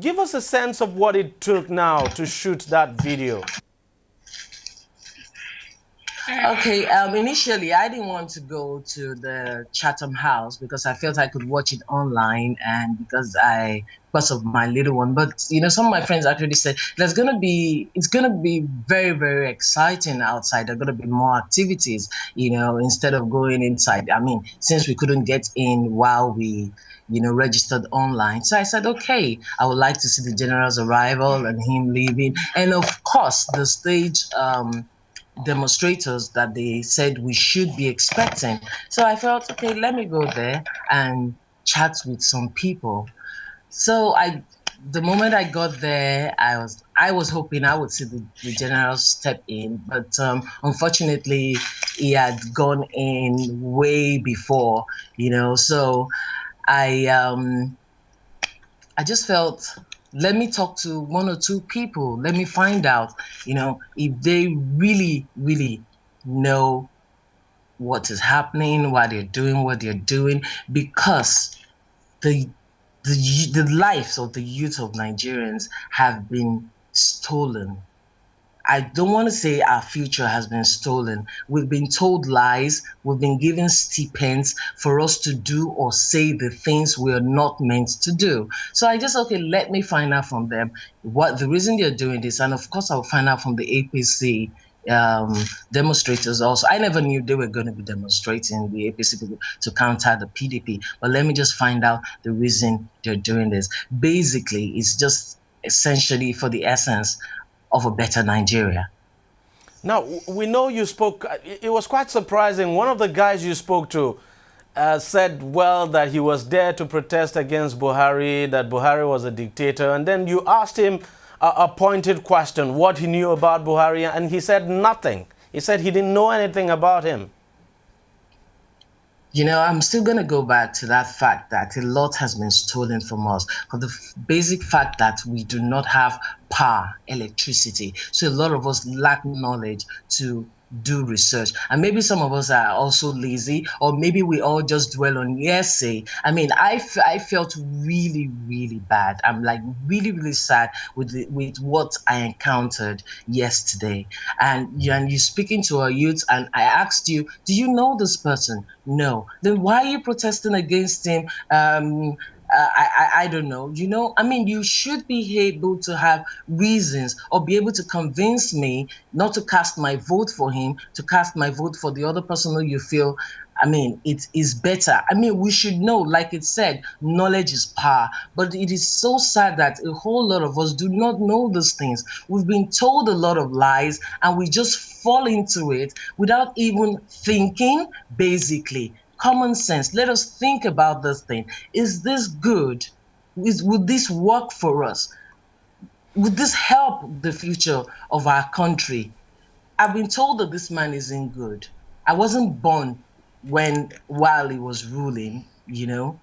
Give us a sense of what it took now to shoot that video. Okay, initially I didn't want to go to the Chatham House because I felt I could watch it online and because of my little one. But you know, some of my friends actually said it's gonna be very, very exciting outside. There are gonna be more activities, you know, instead of going inside. I mean, since we couldn't get in while we registered online. So I said, okay, I would like to see the general's arrival and him leaving. And of course, the stage demonstrators that they said we should be expecting. So I felt, okay, let me go there and chat with some people. So the moment I got there, I was hoping I would see the general step in, but unfortunately, he had gone in way before, So I I just felt, let me talk to one or two people. Let me find out, if they really, really know what is happening, why they're doing what they're doing, because the the lives of the youth of Nigerians have been stolen. I don't want to say our future has been stolen. We've been told lies. We've been given stipends for us to do or say the things we are not meant to do. So I just, okay, let me find out from them what the reason they're doing this. And of course, I'll find out from the APC demonstrators also. I never knew they were going to be demonstrating, the APC people, to counter the PDP. But let me just find out the reason they're doing this. Basically, it's just essentially for the essence of a better Nigeria. Now, we know you spoke, it was quite surprising. One of the guys you spoke to said, well, that he was there to protest against Buhari, that Buhari was a dictator. And then you asked him a pointed question, what he knew about Buhari, and he said nothing. He said he didn't know anything about him. I'm still going to go back to that fact that a lot has been stolen from us, for the basic fact that we do not have power, electricity. So a lot of us lack knowledge to do research. And maybe some of us are also lazy, or maybe we all just dwell on hearsay. I mean, I felt really, really bad. I'm like really, really sad with what I encountered yesterday. And you're speaking to our youth, and I asked you, do you know this person? No. Then why are you protesting against him? I don't know. I mean, you should be able to have reasons or be able to convince me not to cast my vote for him, to cast my vote for the other person who you feel, I mean, it is better. I mean, we should know, like it said, knowledge is power. But it is so sad that a whole lot of us do not know these things. We've been told a lot of lies and we just fall into it without even thinking, basically. Common sense. Let us think about this thing. Is this good? Would this work for us? Would this help the future of our country? I've been told that this man isn't good. I wasn't born while he was ruling, Then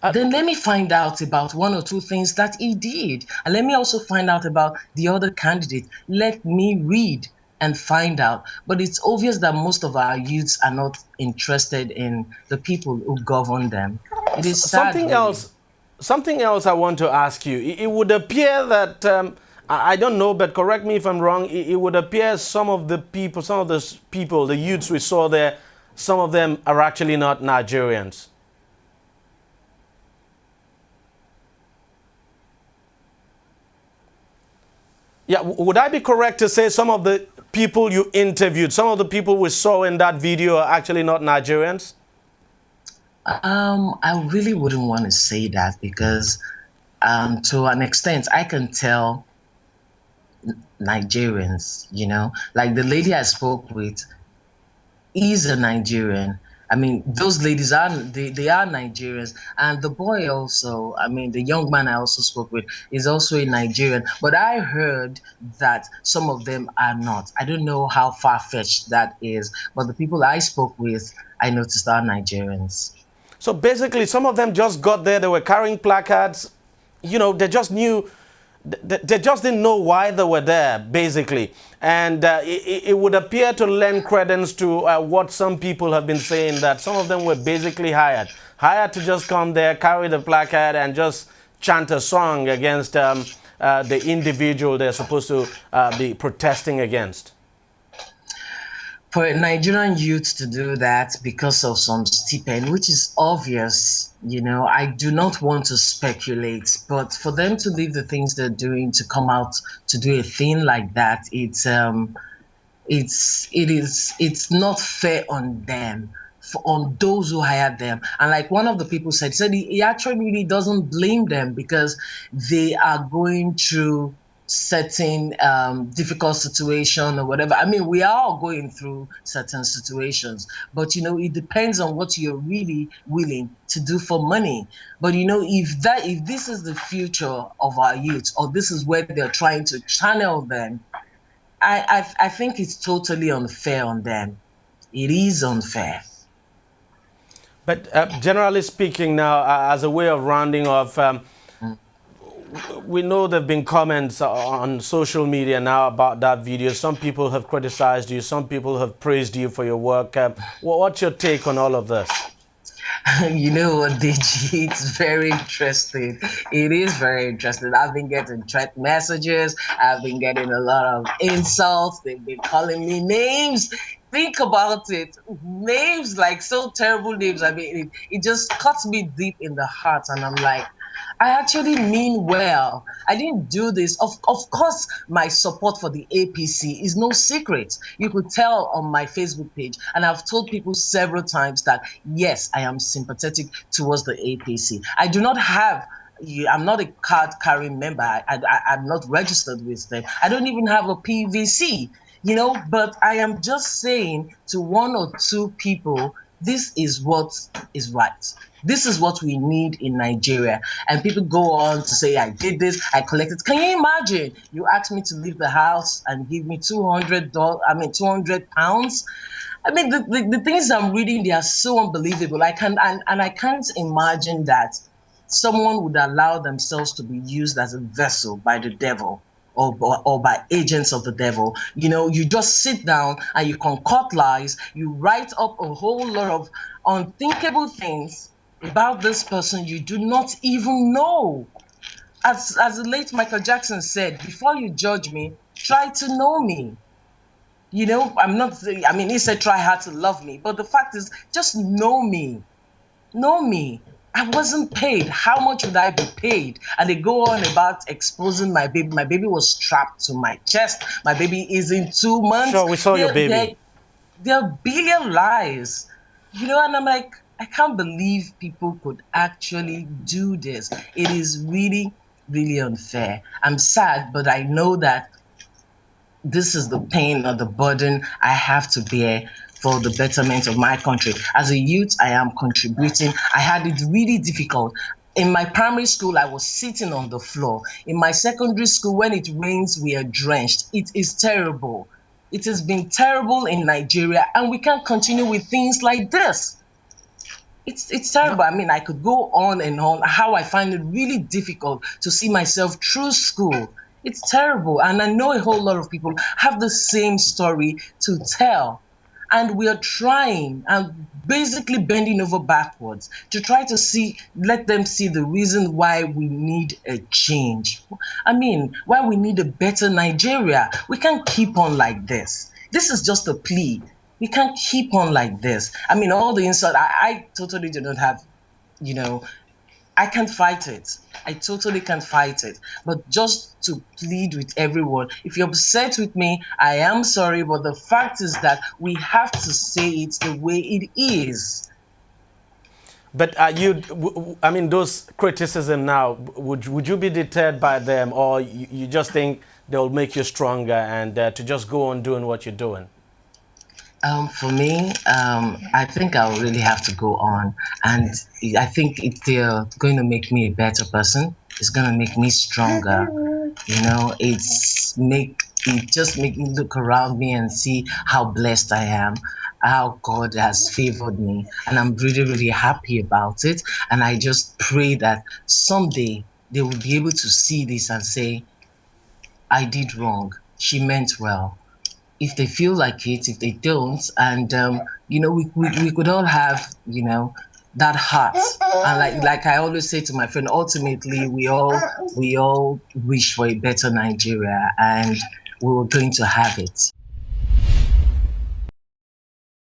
let me find out about one or two things that he did. And let me also find out about the other candidate. Let me read and find out. But it's obvious that most of our youths are not interested in the people who govern them. It is sad. Something else I want to ask you. It would appear that, I don't know, but correct me if I'm wrong, it would appear some of the people, the youths we saw there, some of them are actually not Nigerians. Yeah, would I be correct to say some of the people you interviewed, some of the people we saw in that video are actually not Nigerians? I really wouldn't want to say that because to an extent I can tell Nigerians, like the lady I spoke with is a Nigerian. I mean, those ladies are Nigerians, and the boy also, I mean, the young man I also spoke with is also a Nigerian. But I heard that some of them are not. I don't know how far-fetched that is, but the people I spoke with, I noticed are Nigerians. So basically, some of them just got there, they were carrying placards, they just knew, they just didn't know why they were there, basically. And it would appear to lend credence to what some people have been saying, that some of them were basically hired to just come there, carry the placard, and just chant a song against the individual they're supposed to be protesting against? For a Nigerian youth to do that because of some stipend, which is obvious, I do not want to speculate, but for them to leave the things they're doing to come out to do a thing like that, it's not fair on them, on those who hired them. And like one of the people said he actually really doesn't blame them because they are going through certain difficult situation or whatever. I mean, we are all going through certain situations, but it depends on what you're really willing to do for money. But if this is the future of our youth, or this is where they're trying to channel them, I think it's totally unfair on them. It is unfair. But generally speaking now, as a way of rounding off, we know there have been comments on social media now about that video. Some people have criticized you. Some people have praised you for your work. What's your take on all of this? You know what, DG? It's very interesting. It is very interesting. I've been getting threat messages. I've been getting a lot of insults. They've been calling me names. Think about it. Names, like so terrible names. I mean, it just cuts me deep in the heart. And I'm like, I actually mean well. I didn't do this. Of course, my support for the APC is no secret. You could tell on my Facebook page, and I've told people several times that, yes, I am sympathetic towards the APC. I do not have I'm not a card-carrying member. I'm not registered with them. I don't even have a PVC, but I am just saying to one or two people, this is what is right. This is what we need in Nigeria. And people go on to say, I did this, I collected. Can you imagine? You asked me to leave the house and give me £200, £200. I mean, the things I'm reading, they are so unbelievable. I can't imagine that someone would allow themselves to be used as a vessel by the devil. Or by agents of the devil. You just sit down and you concoct lies, you write up a whole lot of unthinkable things about this person you do not even know. As the late Michael Jackson said, before you judge me, try to know me. He said try hard to love me, but the fact is, just know me. Know me. I wasn't paid. How much would I be paid? And they go on about exposing my baby. My baby was strapped to my chest. My baby is in 2 months. Sure, we saw your baby. There are billion lies. And I'm like, I can't believe people could actually do this. It is really, really unfair. I'm sad, but I know that this is the pain or the burden I have to bear for the betterment of my country. As a youth, I am contributing. I had it really difficult. In my primary school, I was sitting on the floor. In my secondary school, when it rains, we are drenched. It is terrible. It has been terrible in Nigeria, and we can't continue with things like this. It's terrible. I mean, I could go on and on, how I find it really difficult to see myself through school. It's terrible. And I know a whole lot of people have the same story to tell. And we are trying and basically bending over backwards to try to let them see the reason why we need a change. I mean, why we need a better Nigeria. We can't keep on like this. This is just a plea. We can't keep on like this. I mean, all the insult, I totally do not have, I can't fight it. I totally can't fight it. But just to plead with everyone, if you're upset with me, I am sorry. But the fact is that we have to say it the way it is. But those criticism now, would you be deterred by them, or you just think they'll make you stronger and to just go on doing what you're doing? For me, I think I'll really have to go on. And I think if they're going to make me a better person, it's going to make me stronger. It just make me look around me and see how blessed I am, how God has favored me. And I'm really, really happy about it. And I just pray that someday they will be able to see this and say, I did wrong. She meant well. If they feel like it, if they don't, and we could all have that heart. And like I always say to my friend, ultimately we all wish for a better Nigeria, and we were going to have it.